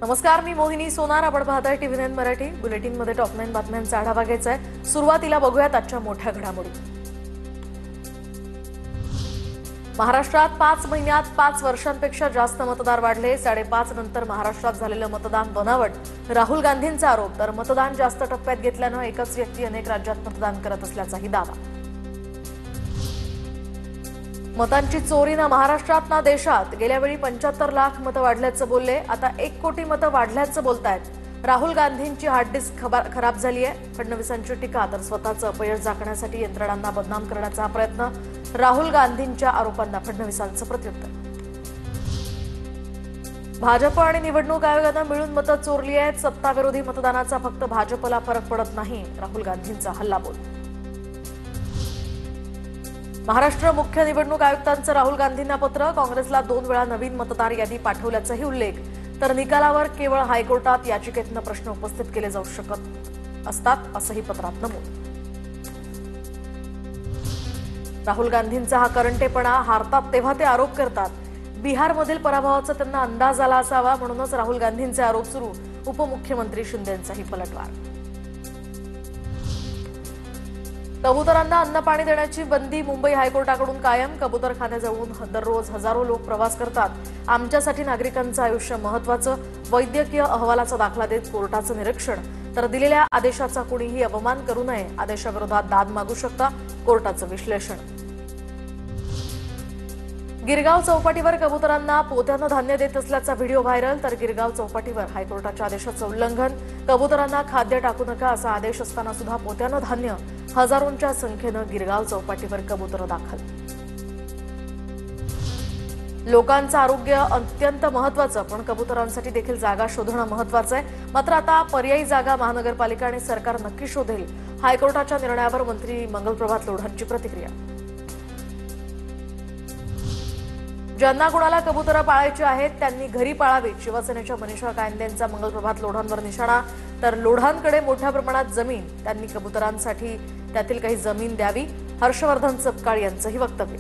नमस्कार, मी मोहिनी सोनार. आपण पाहताय टीव्ही9 मराठी. बुलेटिनमध्ये टॉप 9 बातम्यांचा आढावा घ्यायचा आहे. सुरुवातीला बघूयात आजच्या मोठ्या घडामोडी. महाराष्ट्रात 5 महिन्यात 5 वर्षांपेक्षा जास्त मतदार वाढले. 5.5 नंतर महाराष्ट्रात झालेलं मतदान बनावट. राहुल गांधींचा आरोप. तर मतदान जास्त टप्प्यात घेतल्यानं एकच व्यक्ती अनेक राज्यात मतदान करत असल्याचाही दावा. मतांची चोरी ना महाराष्ट्रात ना देशात. गेल्या वेळी 75 लाख मतं वाढल्याचं बोलले. आता 1 कोटी मतं वाढल्याचं बोलतायत. राहुल गांधींची हार्ड डिस्क खराब झाली आहे. फडणवीसांची टीका. तर स्वतःचं अपयश झाकण्यासाठी यंत्रणांना बदनाम करण्याचा प्रयत्न. राहुल गांधींच्या आरोपांना फडणवीसांचं प्रत्युत्तर. भाजप आणि निवडणूक आयोगानं मिळून मतं चोरली आहेत. सत्ताविरोधी मतदानाचा फक्त भाजपला फरक पडत नाही. राहुल गांधींचा हल्लाबोल. महाराष्ट्र मुख्य निवडणूक आयुक्तांचं राहुल गांधींना पत्र. काँग्रेसला 2 वेळा नवीन मतदार यादी पाठवल्याचाही उल्लेख. तर निकालावर केवळ हायकोर्टात याचिकेतनं प्रश्न उपस्थित केले जाऊ शकत असतात असंही पत्रात नमूद. राहुल गांधींचा हा करंटेपणा. हारतात तेव्हा ते आरोप करतात. बिहारमधील पराभवाचा त्यांना अंदाज आला असावा म्हणूनच राहुल गांधींचे आरोप सुरू. उपमुख्यमंत्री शिंदेंचाही पलटवार. कबुतरांना अन्न पाणी देण्याची बंदी मुंबई हायकोर्टाकडून कायम. कबुतरखान्याजवळून दररोज हजारो लोक प्रवास करतात. आमच्यासाठी नागरिकांचं आयुष्य महत्त्वाचं. वैद्यकीय अहवालाचा दाखला देत कोर्टाचं निरीक्षण. तर दिलेल्या आदेशाचा कुणीही अपमान करू नये. आदेशाविरोधात दाद मागू शकता. कोर्टाचं विश्लेषण. गिरगाव चौपाटीवर कबुतरांना पोत्यानं धान्य देत असल्याचा व्हिडिओ व्हायरल. तर गिरगाव चौपाटीवर हायकोर्टाच्या आदेशाचं उल्लंघन. कबुतरांना खाद्य टाकू नका असा आदेश असताना सुद्धा पोत्यानं धान्य. हजारोंच्या संख्येनं गिरगाव चौपाटीवर कबुतर दाखल. लोकांचं आरोग्य अत्यंत महत्त्वाचं, पण कबुतरांसाठी देखील जागा शोधणं महत्त्वाचं आहे. मात्र आता पर्यायी जागा महानगरपालिका आणि सरकार नक्की शोधेल. हायकोर्टाच्या निर्णयावर मंत्री मंगलप्रभात लोढांची प्रतिक्रिया. ज्यांना कुणाला कबुतरं पाळायची आहेत त्यांनी घरी पाळावीत. शिवसेनेच्या मनीषा कायंदेंचा मंगलप्रभात लोढांवर निशाणा. तर लोढांकडे मोठ्या प्रमाणात जमीन. त्यांनी कबुतरांसाठी त्यातील काही जमीन द्यावी. हर्षवर्धन सपकाळ यांचंही वक्तव्य.